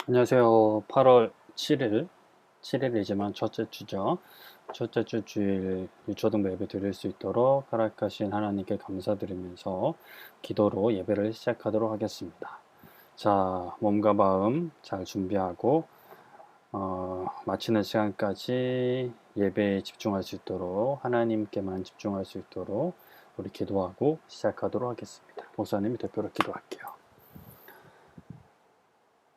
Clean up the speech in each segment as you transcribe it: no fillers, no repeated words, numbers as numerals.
안녕하세요. 8월 7일이지만 첫째 주죠. 첫째 주 주일 유초등 예배 드릴 수 있도록 허락하신 하나님께 감사드리면서 기도로 예배를 시작하도록 하겠습니다. 자, 몸과 마음 잘 준비하고 마치는 시간까지 예배에 집중할 수 있도록 하나님께만 집중할 수 있도록 우리 기도하고 시작하도록 하겠습니다. 목사님이 대표로 기도할게요.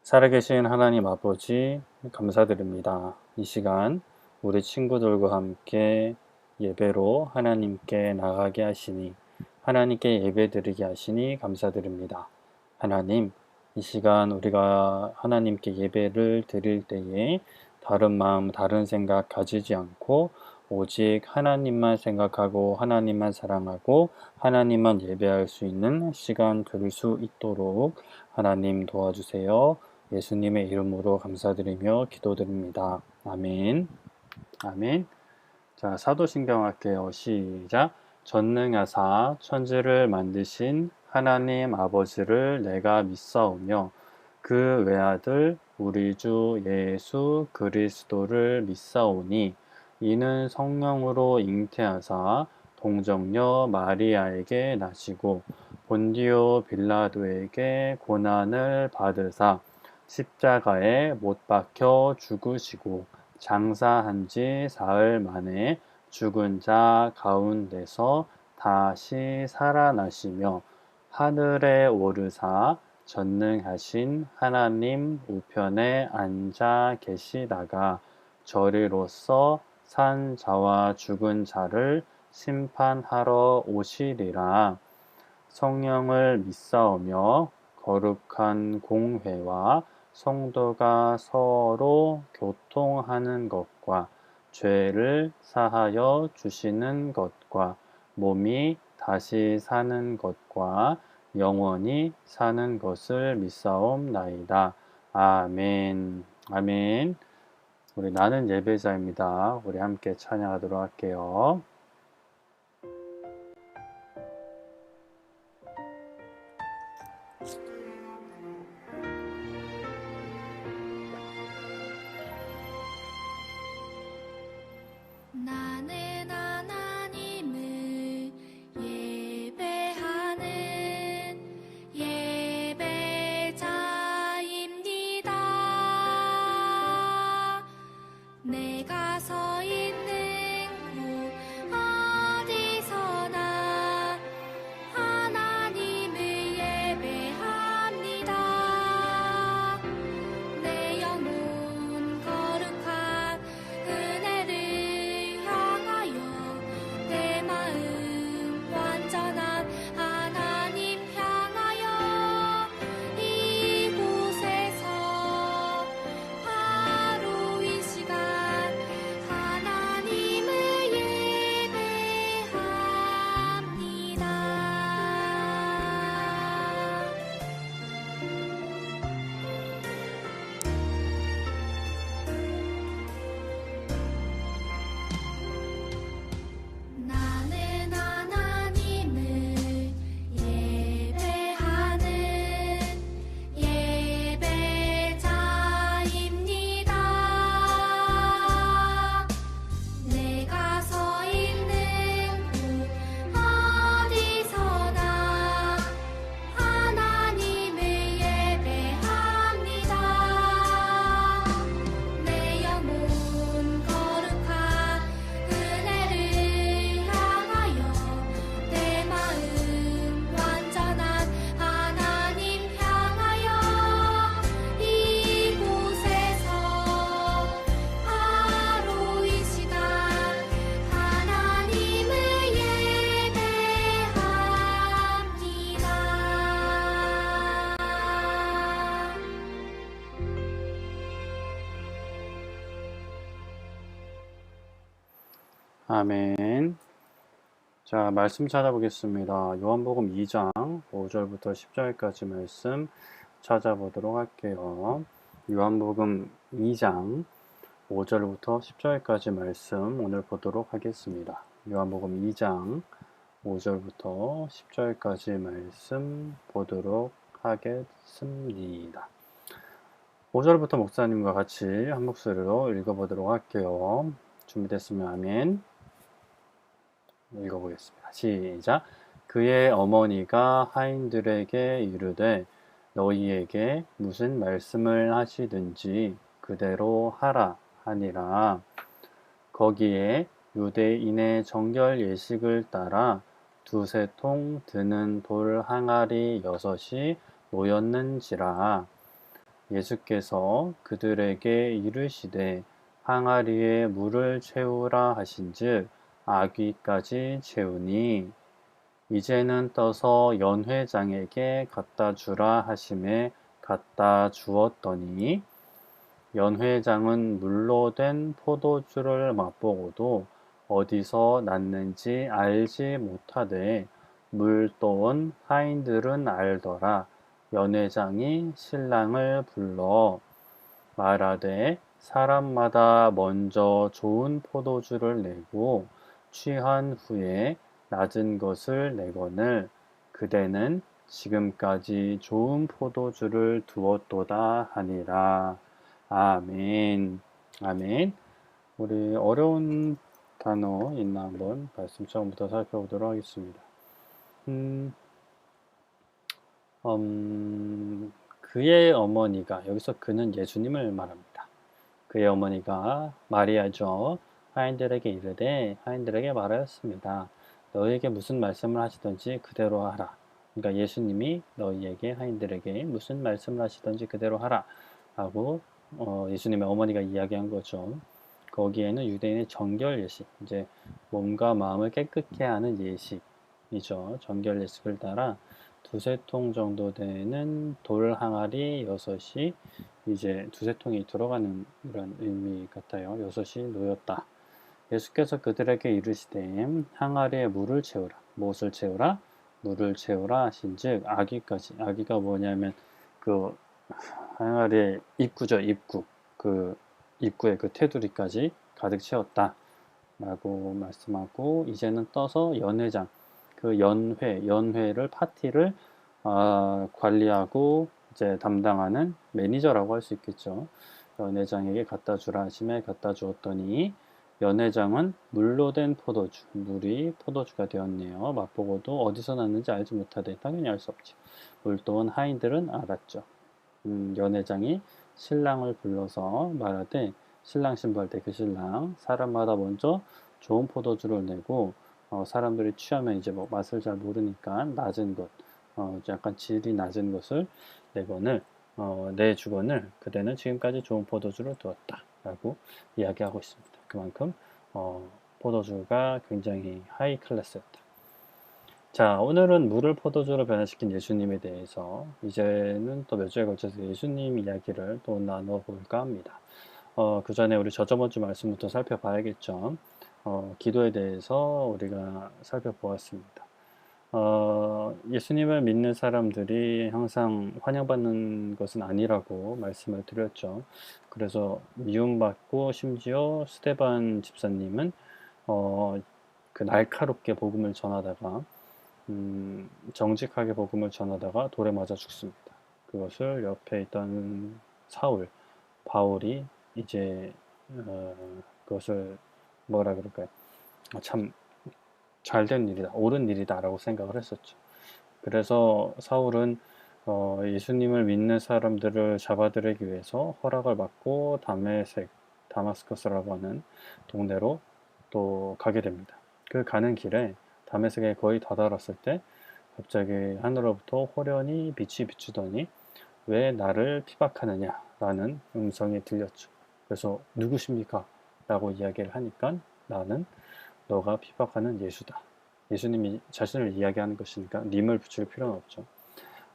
살아계신 하나님 아버지 감사드립니다. 이 시간 우리 친구들과 함께 예배로 하나님께 나가게 하시니 하나님께 예배드리게 하시니 감사드립니다. 하나님, 이 시간 우리가 하나님께 예배를 드릴 때에 다른 마음, 다른 생각 가지지 않고 오직 하나님만 생각하고 하나님만 사랑하고 하나님만 예배할 수 있는 시간 될 수 있도록 하나님 도와주세요. 예수님의 이름으로 감사드리며 기도드립니다. 아멘. 아멘. 자, 사도신경 할게요. 시작. 전능하사 천지를 만드신 하나님 아버지를 내가 믿사오며 그 외아들 우리 주 예수 그리스도를 믿사오니 이는 성령으로 잉태하사 동정녀 마리아에게 나시고 본디오 빌라도에게 고난을 받으사 십자가에 못 박혀 죽으시고 장사한 지 사흘 만에 죽은 자 가운데서 다시 살아나시며 하늘에 오르사 전능하신 하나님 우편에 앉아 계시다가 저리로서 산 자와 죽은 자를 심판하러 오시리라. 성령을 믿사오며 거룩한 공회와 성도가 서로 교통하는 것과 죄를 사하여 주시는 것과 몸이 다시 사는 것과 영원히 사는 것을 믿사옵나이다. 아멘. 아멘. 우리 나는 예배자입니다. 우리 함께 찬양하도록 할게요. 나는 하나님을 예배하는 예배자입니다. 내가 서 있는 곳 어디서나 하나님을 예배합니다. 내 영혼 거룩한 은혜를 향하여 내 마음 완전한 하나님 향하여 이곳에서 바로 이 시간 하나님을 예배합니다. 나는 하나님을 예배하는 예배자입니다. 내가 서 있는 곳 어디서나 하나님을 예배합니다. 내 영혼 거룩한 은혜를 향하여 내 마음 완전한 하나님 향하여 이곳에서 바로 이 시간 하나님을 예배합니다. 아멘. 자, 말씀 찾아보겠습니다. 요한복음 2장 5절부터 10절까지 말씀 찾아보도록 할게요. 요한복음 2장 5절부터 10절까지 말씀 오늘 보도록 하겠습니다. 요한복음 2장 5절부터 10절까지 말씀 보도록 하겠습니다. 5절부터 목사님과 같이 한 목소리로 읽어보도록 할게요. 준비됐으면 아멘. 읽어보겠습니다. 시작. 그의 어머니가 하인들에게 이르되 너희에게 무슨 말씀을 하시든지 그대로 하라 하니라. 거기에 유대인의 정결 예식을 따라 두세 통 드는 돌 항아리 6이 놓였는지라. 예수께서 그들에게 이르시되 항아리에 물을 채우라 하신즉 아귀까지 채우니 이제는 떠서 연회장에게 갖다 주라 하심에 갖다 주었더니 연회장은 물로 된 포도주를 맛보고도 어디서 났는지 알지 못하되 물도온 하인들은 알더라. 연회장이 신랑을 불러 말하되 사람마다 먼저 좋은 포도주를 내고 취한 후에 낮은 것을 내거늘 그대는 지금까지 좋은 포도주를 두었도다 하니라. 아멘. 아멘. 우리 어려운 단어 있나 한번 말씀 처음부터 살펴보도록 하겠습니다. 그의 어머니가, 여기서 그는 예수님을 말합니다. 그의 어머니가 마리아죠. 하인들에게 이르되 하인들에게 말하였습니다. 너희에게 무슨 말씀을 하시든지 그대로 하라. 그러니까 예수님이 너희에게 하인들에게 무슨 말씀을 하시든지 그대로 하라 하고 예수님의 어머니가 이야기한 거죠. 거기에는 유대인의 정결 예식, 이제 몸과 마음을 깨끗게 하는 예식이죠. 정결 예식을 따라 두세 통 정도 되는 돌 항아리 6이 이제 두세 통이 들어가는 이런 의미 같아요. 6이 놓였다. 예수께서 그들에게 이르시되 항아리에 물을 채우라. 무엇을 채우라? 물을 채우라 하신즉 아기까지. 아기가 뭐냐면 그 항아리의 입구죠. 입구. 그 입구에 그 테두리까지 가득 채웠다. 라고 말씀하고 이제는 떠서 연회장. 그 연회를 파티를 관리하고 이제 담당하는 매니저라고 할 수 있겠죠. 연회장에게 갖다 주라 하심에 갖다 주었더니 연회장은 물로 된 포도주, 물이 포도주가 되었네요. 맛보고도 어디서 났는지 알지 못하되 당연히 알 수 없지. 물도온 하인들은 알았죠. 연회장이 신랑을 불러서 말하되 신랑 신부할 때 그 신랑 사람마다 먼저 좋은 포도주를 내고 사람들이 취하면 이제 뭐 맛을 잘 모르니까 낮은 것, 약간 질이 낮은 것을 내거늘 내주거늘 그대는 지금까지 좋은 포도주를 두었다라고 이야기하고 있습니다. 그만큼 포도주가 굉장히 하이 클래스였다. 자, 오늘은 물을 포도주로 변화시킨 예수님에 대해서 이제는 또 몇 주에 걸쳐서 예수님 이야기를 또 나눠볼까 합니다. 그 전에 우리 저번 주 말씀부터 살펴봐야겠죠. 기도에 대해서 우리가 살펴보았습니다. 예수님을 믿는 사람들이 항상 환영받는 것은 아니라고 말씀을 드렸죠. 그래서 미움받고 심지어 스데반 집사님은 그 날카롭게 복음을 전하다가 정직하게 복음을 전하다가 돌에 맞아 죽습니다. 그것을 옆에 있던 바울이 이제 그것을 뭐라 그럴까요? 참 잘된 일이다, 옳은 일이다라고 생각을 했었죠. 그래서 사울은 예수님을 믿는 사람들을 잡아들이기 위해서 허락을 받고 다마스커스라고 하는 동네로 또 가게 됩니다. 그 가는 길에 다메섹에 거의 다다랐을 때 갑자기 하늘로부터 호련히 빛이 비추더니 왜 나를 피박하느냐라는 음성이 들렸죠. 그래서 누구십니까? 라고 이야기를 하니까 나는 너가 피박하는 예수다. 예수님이 자신을 이야기하는 것이니까 님을 붙일 필요는 없죠.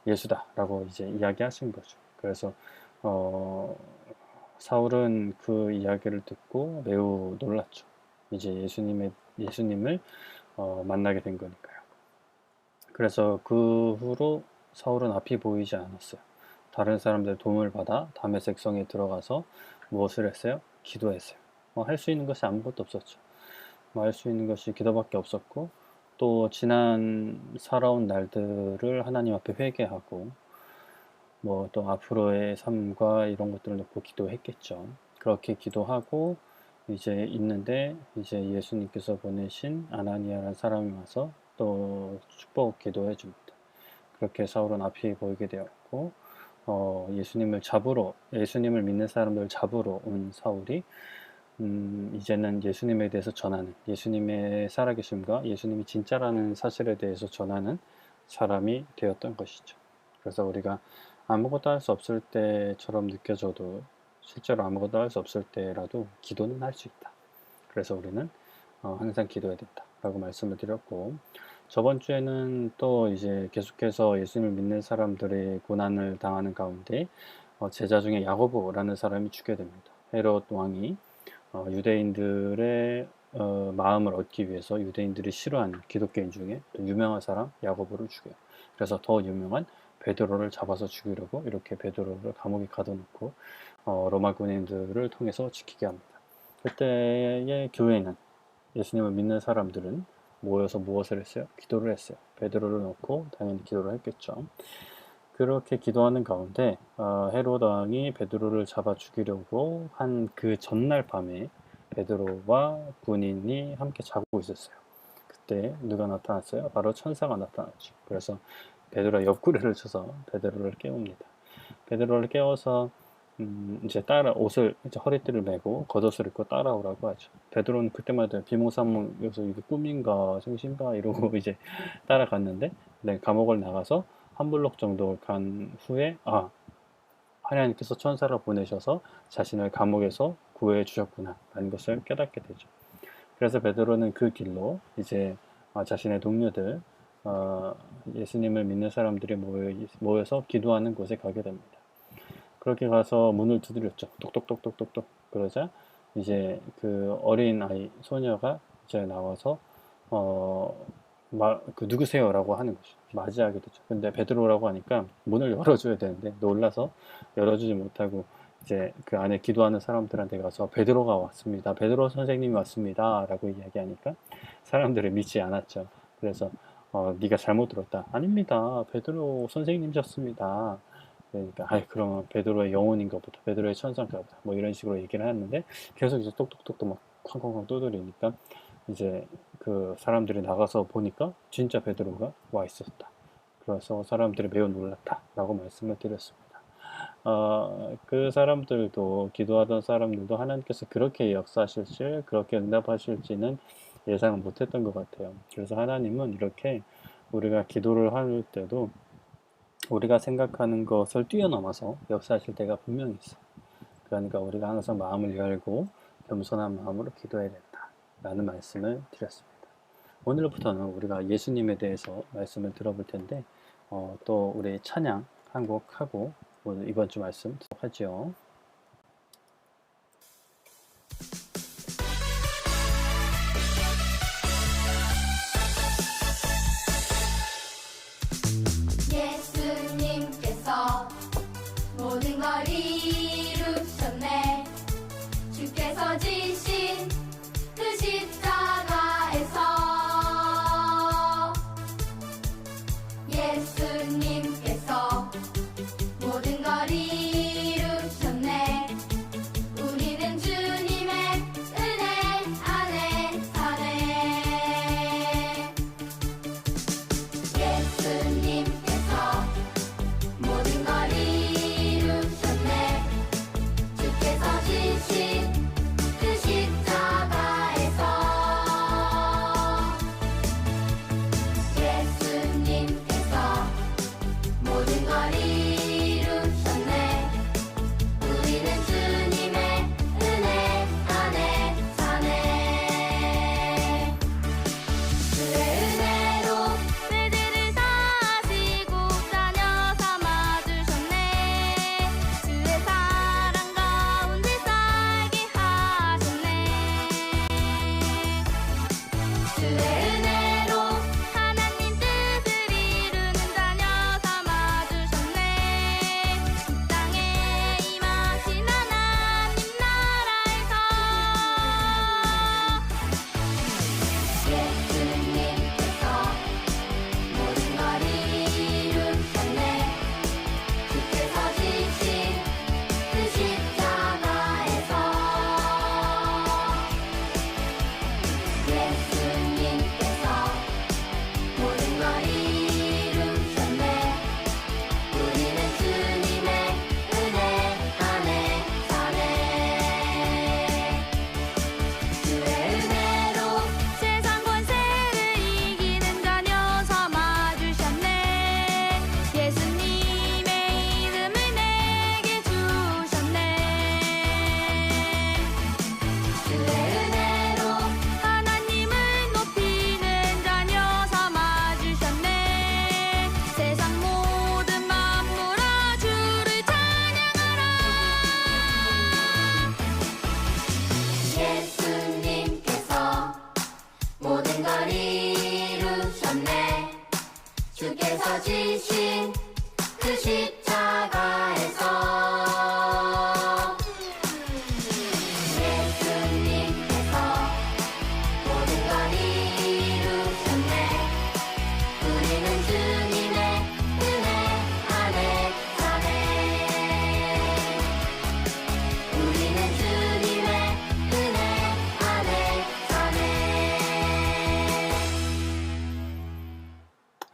예수다 라고 이제 이야기하신 거죠. 그래서 사울은 그 이야기를 듣고 매우 놀랐죠. 이제 예수님을 만나게 된 거니까요. 그래서 그 후로 사울은 앞이 보이지 않았어요. 다른 사람들의 도움을 받아 다메섹 성에 들어가서 무엇을 했어요? 기도했어요. 할 수 있는 것이 아무것도 없었죠. 할 수 있는 것이 기도밖에 없었고 또 지난 살아온 날들을 하나님 앞에 회개하고 뭐 또 앞으로의 삶과 이런 것들을 놓고 기도했겠죠. 그렇게 기도하고 이제 있는데 이제 예수님께서 보내신 아나니아라는 사람이 와서 또 축복 기도해 줍니다. 그렇게 사울은 앞이 보이게 되었고 예수님을 믿는 사람들 잡으러 온 사울이 이제는 예수님에 대해서 전하는, 예수님의 살아계심과 예수님이 진짜라는 사실에 대해서 전하는 사람이 되었던 것이죠. 그래서 우리가 아무것도 할 수 없을 때처럼 느껴져도 실제로 아무것도 할 수 없을 때라도 기도는 할 수 있다. 그래서 우리는 항상 기도해야 된다라고 말씀을 드렸고, 저번 주에는 또 이제 계속해서 예수님을 믿는 사람들의 고난을 당하는 가운데 제자 중에 야고보라는 사람이 죽게 됩니다. 헤롯 왕이 유대인들의 마음을 얻기 위해서 유대인들이 싫어하는 기독교인 중에 또 유명한 사람 야고보를 죽여요. 그래서 더 유명한 베드로를 잡아서 죽이려고 이렇게 베드로를 감옥에 가둬놓고 로마 군인들을 통해서 지키게 합니다. 그때의 교회는, 예수님을 믿는 사람들은 모여서 무엇을 했어요? 기도를 했어요. 베드로를 놓고 당연히 기도를 했겠죠. 그렇게 기도하는 가운데 헤롯 왕이 베드로를 잡아 죽이려고 한 그 전날 밤에 베드로와 군인이 함께 자고 있었어요. 그때 누가 나타났어요? 바로 천사가 나타났죠. 그래서 베드로가 옆구리를 쳐서 베드로를 깨웁니다. 베드로를 깨워서 이제 옷을 이제 허리띠를 메고 겉옷을 입고 따라오라고 하죠. 베드로는 그때마다 비몽사몽해서 이게 꿈인가 생신가 이러고 이제 따라갔는데, 네, 감옥을 나가서 한 블록 정도 간 후에 하나님께서 천사를 보내셔서 자신을 감옥에서 구해 주셨구나 라는 것을 깨닫게 되죠. 그래서 베드로는 그 길로 이제 자신의 동료들, 예수님을 믿는 사람들이 모여서 기도하는 곳에 가게 됩니다. 그렇게 가서 문을 두드렸죠. 똑똑똑똑똑똑. 그러자 이제 그 어린 아이, 소녀가 이제 나와서 누구세요? 라고 하는 거죠. 맞이하게 되죠. 근데 베드로라고 하니까 문을 열어줘야 되는데 놀라서 열어주지 못하고 이제 그 안에 기도하는 사람들한테 가서 베드로가 왔습니다. 베드로 선생님이 왔습니다. 라고 이야기하니까 사람들이 믿지 않았죠. 그래서 네가 잘못 들었다. 아닙니다. 베드로 선생님이셨습니다. 그러니까 그러면 베드로의 영혼인가 보다, 베드로의 천사인가 보다, 뭐 이런 식으로 얘기를 했는데 계속 이제 똑똑똑똑 막 쾅쾅쾅 두드리니까 이제 그 사람들이 나가서 보니까 진짜 베드로가 와 있었다. 그래서 사람들이 매우 놀랐다라고 말씀을 드렸습니다. 그 사람들도, 기도하던 사람들도 하나님께서 그렇게 역사하실지, 그렇게 응답하실지는 예상을 못했던 것 같아요. 그래서 하나님은 이렇게 우리가 기도를 할 때도 우리가 생각하는 것을 뛰어넘어서 역사하실 때가 분명히 있어요. 그러니까 우리가 항상 마음을 열고 겸손한 마음으로 기도해야 된다 라는 말씀을 드렸습니다. 오늘부터는 우리가 예수님에 대해서 말씀을 들어볼 텐데 또 우리 찬양 한 곡 하고 오늘 이번 주 말씀 듣도록 하죠. 예수님께서 모든 걸 이루셨네. 주께서 지신 그 십자가에서 예수님께서 모든 걸 이루셨네. 우리는 주님의 은혜 안에 사네. 예수님께서 모든 걸 이루셨네. 주께서 지신 그 십자가에서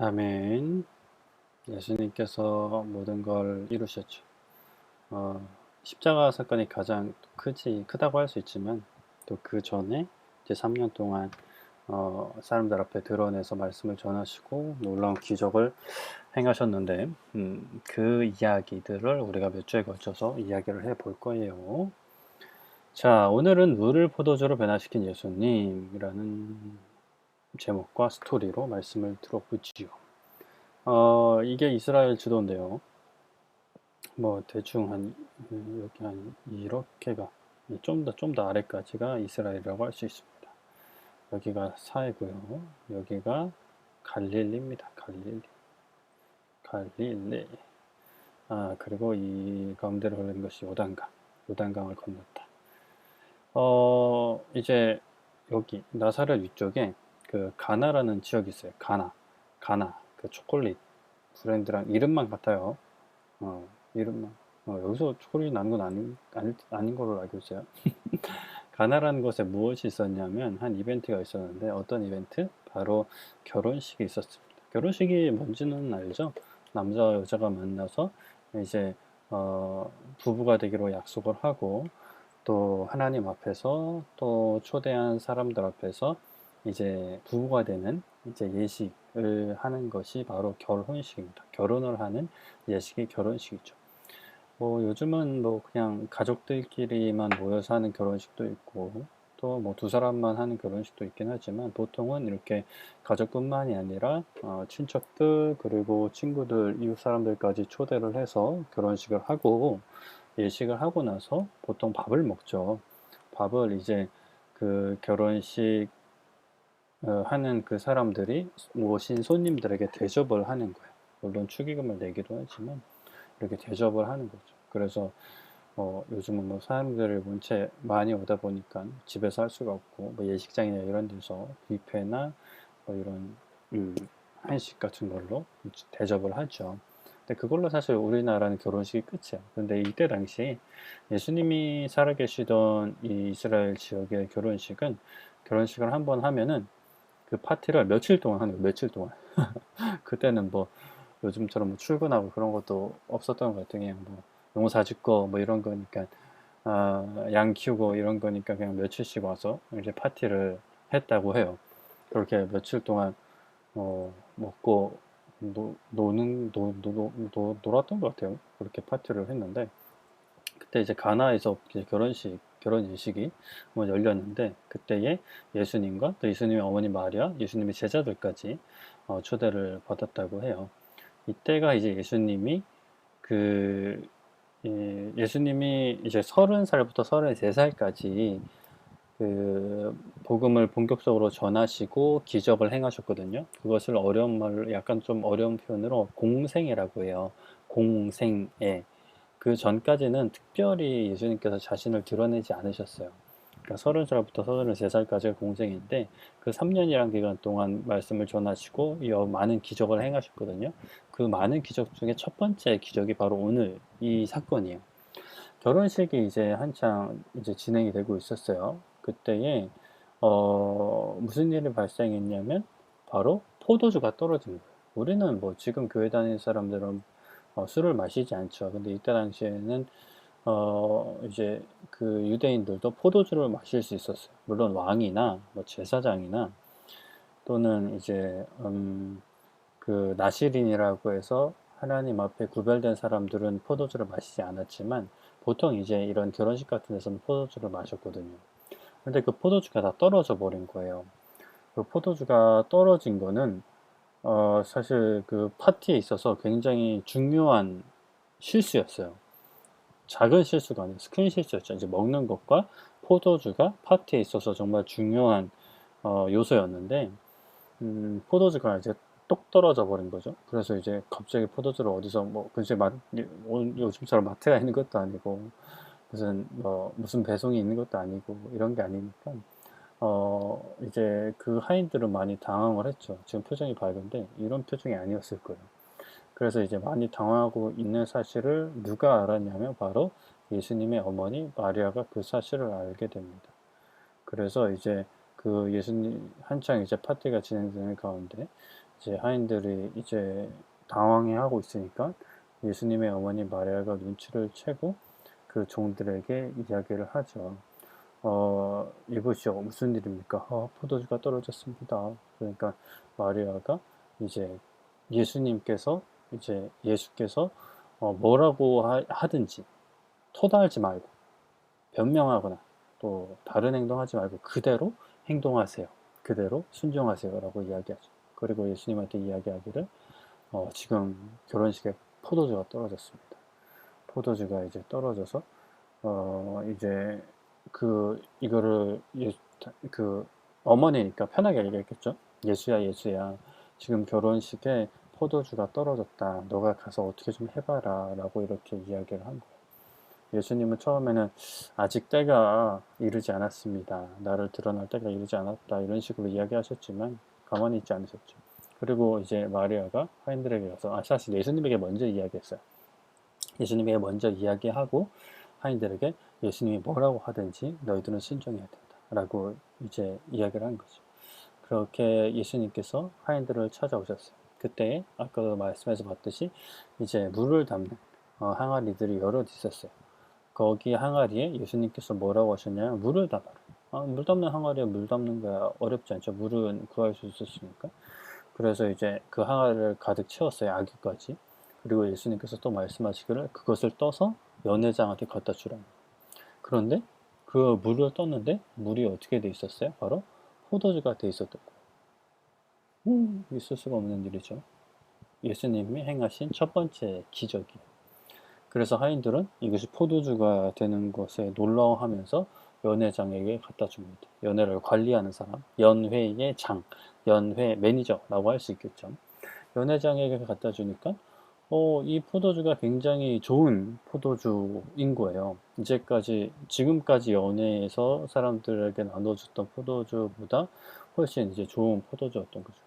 아멘. 예수님께서 모든 걸 이루셨죠. 십자가 사건이 가장 크다고 할 수 있지만, 또 그 전에 이제 3년 동안 사람들 앞에 드러내서 말씀을 전하시고 놀라운 기적을 행하셨는데, 그 이야기들을 우리가 몇 주에 걸쳐서 이야기를 해 볼 거예요. 자, 오늘은 물을 포도주로 변화시킨 예수님이라는 제목과 스토리로 말씀을 들어보지요. 이게 이스라엘 지도인데요. 뭐 대충 여기 한 이렇게가 좀 더 아래까지가 이스라엘이라고 할 수 있습니다. 여기가 사해고요. 여기가 갈릴리입니다. 갈릴리. 그리고 이 가운데로 흐르는 것이 요단강을 건넜다. 이제 여기 나사렛 위쪽에 그 가나라는 지역이 있어요. 가나. 그 초콜릿 브랜드랑 이름만 같아요. 이름만. 여기서 초콜릿 나는 건 아닌 걸로 알고 있어요. 가나라는 곳에 무엇이 있었냐면 한 이벤트가 있었는데, 어떤 이벤트? 바로 결혼식이 있었습니다. 결혼식이 뭔지는 알죠? 남자 여자가 만나서 이제 부부가 되기로 약속을 하고, 또 하나님 앞에서 또 초대한 사람들 앞에서 이제 부부가 되는 이제 예식을 하는 것이 바로 결혼식입니다. 결혼을 하는 예식이 결혼식이죠. 뭐 요즘은 뭐 그냥 가족들끼리만 모여서 하는 결혼식도 있고, 또 뭐 두 사람만 하는 결혼식도 있긴 하지만, 보통은 이렇게 가족뿐만이 아니라 친척들 그리고 친구들 이웃 사람들까지 초대를 해서 결혼식을 하고, 예식을 하고 나서 보통 밥을 먹죠. 밥을 이제 그 결혼식 하는 그 사람들이 오신 손님들에게 대접을 하는 거예요. 물론 축의금을 내기도 하지만 이렇게 대접을 하는 거죠. 그래서 요즘은 뭐 사람들이 원체 많이 오다 보니까 집에서 할 수가 없고, 뭐 예식장이나 이런 데서 뷔페나 뭐 이런 한식 같은 걸로 대접을 하죠. 근데 그걸로 사실 우리나라는 결혼식이 끝이야. 근데 이때 당시 예수님이 살아계시던 이 이스라엘 지역의 결혼식을 한번 하면은 그 파티를 며칠 동안 하는 거예요. 며칠 동안. 그때는 뭐 요즘처럼 뭐 출근하고 그런 것도 없었던 것 같아요. 그냥 뭐 농사 짓고 뭐 이런 거니까, 양 키우고 이런 거니까 그냥 며칠씩 와서 이제 파티를 했다고 해요. 그렇게 며칠 동안 먹고 놀았던 것 같아요. 그렇게 파티를 했는데, 그때 이제 가나에서 이제 결혼 예식이 뭐 열렸는데, 그때에 예수님과 또 예수님의 어머니 마리아, 예수님의 제자들까지 초대를 받았다고 해요. 이때가 이제 예수님이 이제 30살부터 33살까지 그 복음을 본격적으로 전하시고 기적을 행하셨거든요. 그것을 어려운 말로, 약간 좀 어려운 표현으로 공생애라고 해요. 공생애. 그 전까지는 특별히 예수님께서 자신을 드러내지 않으셨어요. 그러니까 30살부터 33살까지가 공생인데, 그 3년이란 기간 동안 말씀을 전하시고 많은 기적을 행하셨거든요. 그 많은 기적 중에 첫 번째 기적이 바로 오늘 이 사건이에요. 결혼식이 이제 한창 이제 진행이 되고 있었어요. 그때에 무슨 일이 발생했냐면 바로 포도주가 떨어진 거예요. 우리는 뭐 지금 교회 다니는 사람들은 술을 마시지 않죠. 근데 이때 당시에는 이제 그 유대인들도 포도주를 마실 수 있었어요. 물론 왕이나 뭐 제사장이나, 또는 이제 그 나시린이라고 해서 하나님 앞에 구별된 사람들은 포도주를 마시지 않았지만, 보통 이제 이런 결혼식 같은 데서는 포도주를 마셨거든요. 근데 그 포도주가 다 떨어져 버린 거예요. 그 포도주가 떨어진 거는 사실 그 파티에 있어서 굉장히 중요한 실수였어요. 작은 실수가 아니라 큰 실수였죠. 이제 먹는 것과 포도주가 파티에 있어서 정말 중요한 요소였는데, 포도주가 이제 똑 떨어져 버린 거죠. 그래서 이제 갑자기 포도주를 어디서 뭐 근처에 요즘처럼 마트가 있는 것도 아니고, 무슨 배송이 있는 것도 아니고, 이런 게 아니니까 이제 그 하인들은 많이 당황을 했죠. 지금 표정이 밝은데 이런 표정이 아니었을 거예요. 그래서 이제 많이 당황하고 있는 사실을 누가 알았냐면 바로 예수님의 어머니 마리아가 그 사실을 알게 됩니다. 그래서 이제 그 예수님 한창 이제 파티가 진행되는 가운데 이제 하인들이 이제 당황해하고 있으니까 예수님의 어머니 마리아가 눈치를 채고 그 종들에게 이야기를 하죠. 이보시오, 무슨 일입니까? 포도주가 떨어졌습니다. 그러니까 마리아가 이제 예수께서 뭐라고 하든지 토달지 말고 변명하거나 또 다른 행동하지 말고 그대로 행동하세요. 그대로 순종하세요. 라고 이야기하죠. 그리고 예수님한테 이야기하기를 지금 결혼식에 포도주가 떨어졌습니다. 포도주가 이제 떨어져서 이제 이거를 그 어머니니까 편하게 얘기했겠죠. 예수야, 예수야. 지금 결혼식에 포도주가 떨어졌다. 너가 가서 어떻게 좀 해봐라. 라고 이렇게 이야기를 한 거예요. 예수님은 처음에는 아직 때가 이르지 않았습니다. 나를 드러날 때가 이르지 않았다. 이런 식으로 이야기하셨지만 가만히 있지 않으셨죠. 그리고 이제 마리아가 하인들에게 가서, 사실 예수님에게 먼저 이야기했어요. 예수님에게 먼저 이야기하고 하인들에게 예수님이 뭐라고 하든지 너희들은 순종해야 된다. 라고 이제 이야기를 한 거죠. 그렇게 예수님께서 하인들을 찾아오셨어요. 그때 아까도 말씀에서 봤듯이 이제 물을 담는 항아리들이 여럿 있었어요. 거기 항아리에 예수님께서 뭐라고 하셨냐면 물을 담아라. 물 담는 항아리에 물 담는 거야 어렵지 않죠. 물은 구할 수 있었으니까. 그래서 이제 그 항아리를 가득 채웠어요. 아기까지. 그리고 예수님께서 또 말씀하시기를 그것을 떠서 연회장한테 갖다 주라는 거예요. 그런데 그 물을 떴는데 물이 어떻게 돼 있었어요? 바로 포도주가 돼 있었던 거예요. 있을 수가 없는 일이죠. 예수님이 행하신 첫 번째 기적이에요. 그래서 하인들은 이것이 포도주가 되는 것에 놀라워하면서 연회장에게 갖다 줍니다. 연회를 관리하는 사람, 연회의 장, 연회 매니저라고 할 수 있겠죠. 연회장에게 갖다 주니까 이 포도주가 굉장히 좋은 포도주인 거예요. 지금까지 연회에서 사람들에게 나눠줬던 포도주보다 훨씬 이제 좋은 포도주였던 거죠.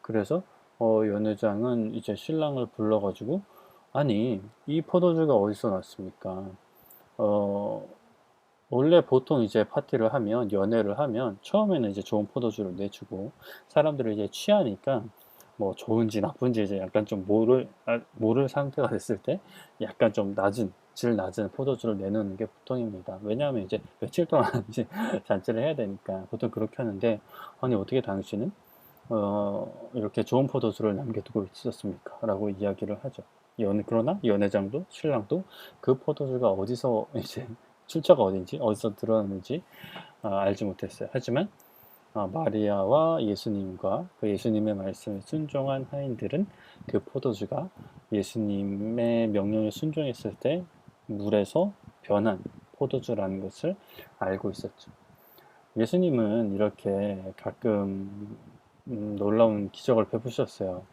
그래서 연회장은 이제 신랑을 불러가지고 아니, 이 포도주가 어디서 났습니까? 어, 원래 보통 이제 파티를 하면, 연애를 하면, 처음에는 이제 좋은 포도주를 내주고, 사람들이 이제 취하니까, 뭐 좋은지 나쁜지 이제 약간 좀 모를 상태가 됐을 때, 약간 좀 질 낮은 포도주를 내놓는 게 보통입니다. 왜냐하면 이제 며칠 동안 이제 잔치를 해야 되니까, 보통 그렇게 하는데, 아니, 어떻게 당신은, 이렇게 좋은 포도주를 남겨두고 있었습니까? 라고 이야기를 하죠. 그러나 연회장도 신랑도 그 포도주가 어디서 이제 출처가 어딘지 어디서 들어왔는지 알지 못했어요. 하지만 마리아와 예수님과 그 예수님의 말씀에 순종한 하인들은 그 포도주가 예수님의 명령에 순종했을 때 물에서 변한 포도주라는 것을 알고 있었죠. 예수님은 이렇게 가끔 놀라운 기적을 베푸셨어요.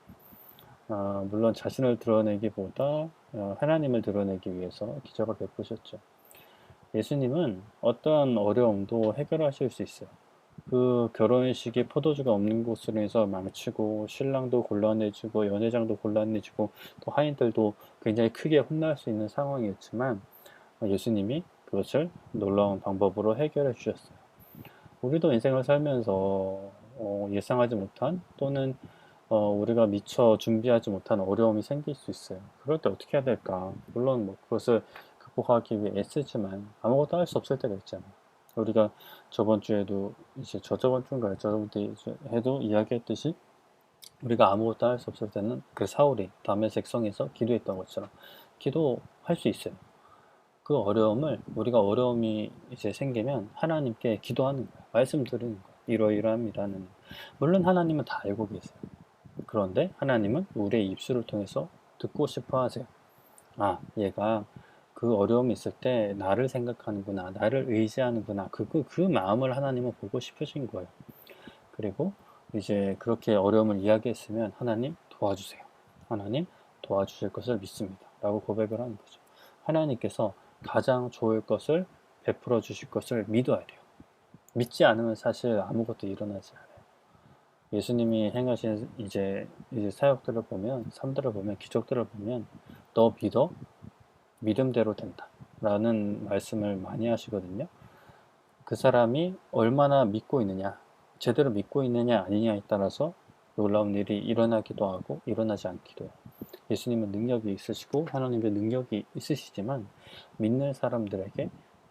물론 자신을 드러내기보다 하나님을 드러내기 위해서 기적을 베푸셨죠. 예수님은 어떠한 어려움도 해결하실 수 있어요. 그 결혼식에 포도주가 없는 곳으로 해서 망치고 신랑도 곤란해지고 연회장도 곤란해지고 또 하인들도 굉장히 크게 혼날 수 있는 상황이었지만 예수님이 그것을 놀라운 방법으로 해결해 주셨어요. 우리도 인생을 살면서 예상하지 못한 또는 우리가 미처 준비하지 못한 어려움이 생길 수 있어요. 그럴 때 어떻게 해야 될까? 물론 뭐 그것을 극복하기 위해 애쓰지만 아무것도 할 수 없을 때가 있잖아요. 우리가 저번 주에도 이제 저저번 주인가요? 저번 주에도 이야기했듯이 우리가 아무것도 할 수 없을 때는 그 사울이 다메섹 성에서 기도했던 것처럼 기도할 수 있어요. 그 어려움이 이제 생기면 하나님께 기도하는 거예요. 말씀 드리는 거예요. 이러이러합니다는. 물론 하나님은 다 알고 계세요. 그런데 하나님은 우리의 입술을 통해서 듣고 싶어 하세요. 얘가 그 어려움이 있을 때 나를 생각하는구나, 나를 의지하는구나. 그 마음을 하나님은 보고 싶으신 거예요. 그리고 이제 그렇게 어려움을 이야기했으면 하나님 도와주세요. 하나님 도와주실 것을 믿습니다. 라고 고백을 하는 거죠. 하나님께서 가장 좋을 것을 베풀어 주실 것을 믿어야 돼요. 믿지 않으면 사실 아무것도 일어나지 않아요. 예수님이 행하신 이제 사역들을 보면, 삶들을 보면, 기적들을 보면, 너 믿어? 믿음대로 된다. 라는 말씀을 많이 하시거든요. 그 사람이 얼마나 믿고 있느냐, 제대로 믿고 있느냐, 아니냐에 따라서 놀라운 일이 일어나기도 하고 일어나지 않기도 해요. 예수님은 능력이 있으시고 하나님의 능력이 있으시지만 믿는 사람들에게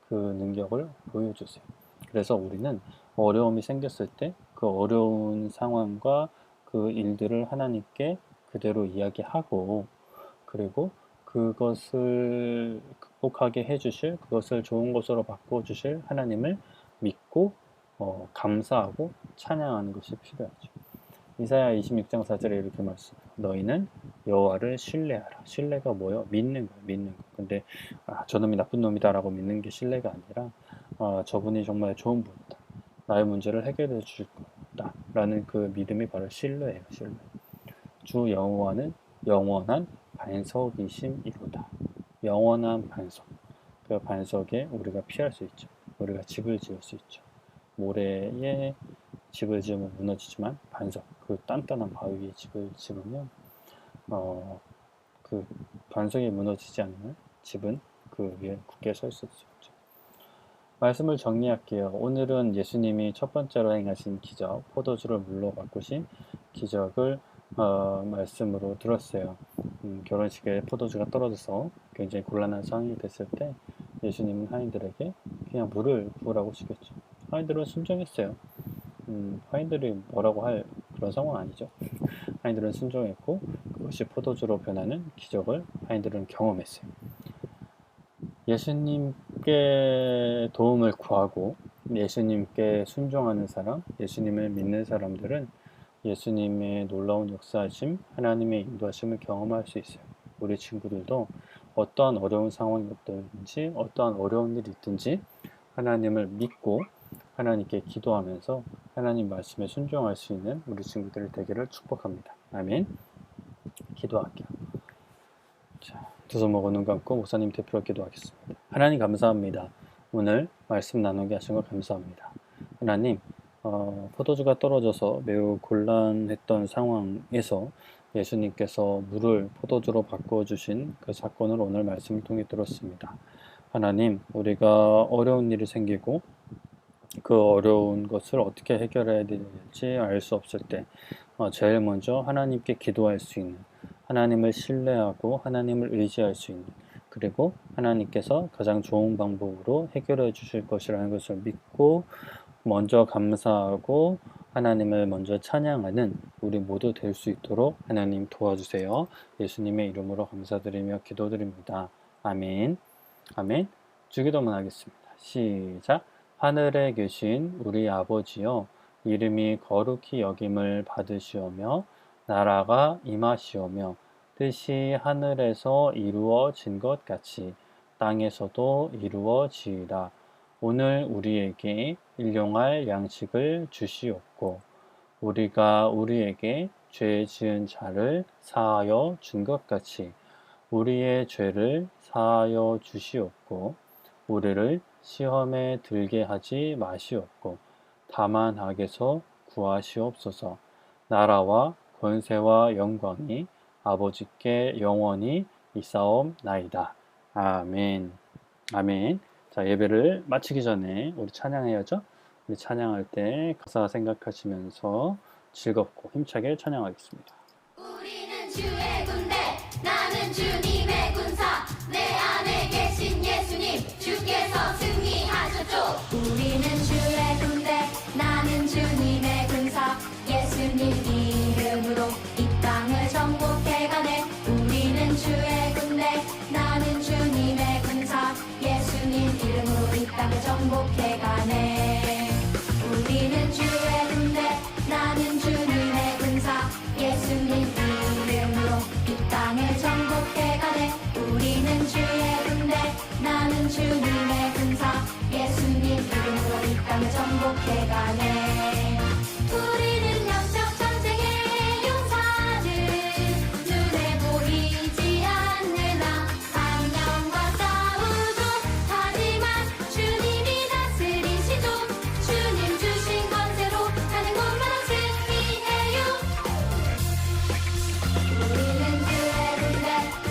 그 능력을 보여주세요. 그래서 우리는 어려움이 생겼을 때 그 어려운 상황과 그 일들을 하나님께 그대로 이야기하고, 그리고 그것을 극복하게 해주실, 그것을 좋은 것으로 바꿔주실 하나님을 믿고 감사하고 찬양하는 것이 필요하죠. 이사야 26장 4절에 이렇게 말씀해요. 너희는 여호와를 신뢰하라. 신뢰가 뭐예요? 믿는 거예요. 믿는 거. 근데 저놈이 나쁜 놈이다라고 믿는 게 신뢰가 아니라 저분이 정말 좋은 분이다. 나의 문제를 해결해 주실 거다. 라는 그 믿음이 바로 신뢰예요. 신뢰. 주 여호와는 영원한 반석이심이로다. 영원한 반석. 그 반석에 우리가 피할 수 있죠. 우리가 집을 지을 수 있죠. 모래에 집을 지으면 무너지지만 반석, 그 단단한 바위 위에 집을 지으면 그 반석이 무너지지 않으면 집은 그 위에 굳게 설 수 있죠. 말씀을 정리할게요. 오늘은 예수님이 첫 번째로 행하신 기적, 포도주를 물로 바꾸신 기적을 말씀으로 들었어요. 결혼식에 포도주가 떨어져서 굉장히 곤란한 상황이 됐을 때 예수님은 하인들에게 그냥 물을 부으라고 시켰죠. 하인들은 순종했어요. 하인들이 뭐라고 할 그런 상황 아니죠. 하인들은 순종했고 그것이 포도주로 변하는 기적을 하인들은 경험했어요. 예수님께 도움을 구하고 예수님께 순종하는 사람, 예수님을 믿는 사람들은 예수님의 놀라운 역사하심, 하나님의 인도하심을 경험할 수 있어요. 우리 친구들도 어떠한 어려운 상황이 있든지 어떠한 어려운 일이 있든지 하나님을 믿고 하나님께 기도하면서 하나님 말씀에 순종할 수 있는 우리 친구들이 되기를 축복합니다. 아멘. 기도할게요. 자, 두 손 모고 눈 감고 목사님 대표로 기도하겠습니다. 하나님 감사합니다. 오늘 말씀 나누게 하신 걸 감사합니다. 하나님, 포도주가 떨어져서 매우 곤란했던 상황에서 예수님께서 물을 포도주로 바꿔주신 그 사건을 오늘 말씀을 통해 들었습니다. 하나님, 우리가 어려운 일이 생기고 그 어려운 것을 어떻게 해결해야 될지 알 수 없을 때 제일 먼저 하나님께 기도할 수 있는, 하나님을 신뢰하고 하나님을 의지할 수 있는, 그리고 하나님께서 가장 좋은 방법으로 해결해 주실 것이라는 것을 믿고 먼저 감사하고 하나님을 먼저 찬양하는 우리 모두 될 수 있도록 하나님 도와주세요. 예수님의 이름으로 감사드리며 기도드립니다. 아멘. 아멘. 주기도문 하겠습니다. 시작. 하늘에 계신 우리 아버지여, 이름이 거룩히 여김을 받으시오며 나라가 임하시오며 뜻이 하늘에서 이루어진 것 같이 땅에서도 이루어지이다. 오늘 우리에게 일용할 양식을 주시옵고 우리가 우리에게 죄 지은 자를 사하여 준 것 같이 우리의 죄를 사하여 주시옵고 우리를 시험에 들게 하지 마시옵고 다만 악에서 구하시옵소서. 나라와 권세와 영광이 아버지께 영원히 있사옵나이다. 아멘. 아멘. 자, 예배를 마치기 전에 우리 찬양해야죠. 우리 찬양할 때 가사 생각하시면서 즐겁고 힘차게 찬양하겠습니다. 우리는 주의 군대, 나는 주님의 군사, 내 안에 계신 예수님, 주께서 승리하셨죠. 우리는 주의 군대, 나는 주님의 군사, 예수님 이름으로 이 땅을 정복해가네. 우리는 주의 군대, 나는 주님의 군사, 예수님 이름으로 이 땅을 정복해가네. 우리는 주의 군대, 나는 주님의 군사, 예수님 이름으로 이 땅을 정복해가네. 우리는 주의 군대, 나는 주님의 군사, 예수님 이름으로 이 땅을 정복해가네. 우리는 영적 전쟁의 용사들, 눈에 보이지 않으나 악령과 싸우죠. 하지만 주님이 다스리시죠. 주님 주신 권세로 가는 곳마다 승리해요. 우리는 주의 군대,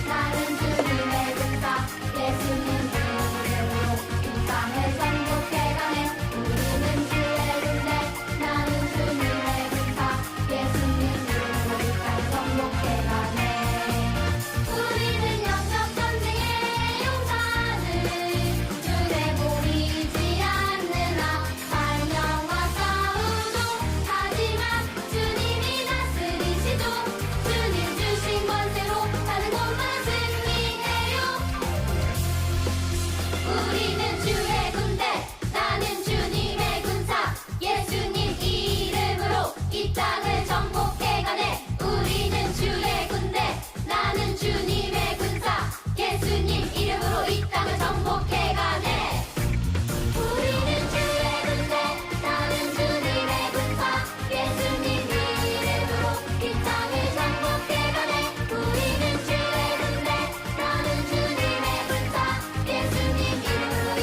나는 주님의 군사, 예수님 이름으로 이 땅을 정복해가네. 우리는 주의 군대, 우리는 주의 군대 나는 주님의 군사 예수님 이름으로 이 땅을 정복해가네 우리는 주의 군대 나는 주님의 군사 예수님 이름으로 이 땅을 정복해가네 우리는 주의 군대 나는 주님의 군사 예수님 이름으로 이 땅을 정복해가네 우리는 주의 군대 나는 주님의 군사 예수님 이름으로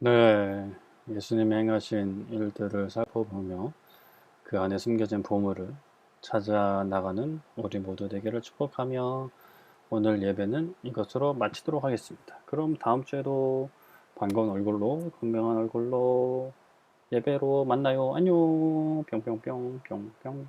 네, 예수님이 행하신 일들을 살펴보며 그 안에 숨겨진 보물을 찾아 나가는 우리 모두 되기를 축복하며 오늘 예배는 이것으로 마치도록 하겠습니다. 그럼 다음 주에도 반가운 얼굴로, 건강한 얼굴로 예배로 만나요. 안녕. 뿅뿅뿅 뿅뿅 뿅.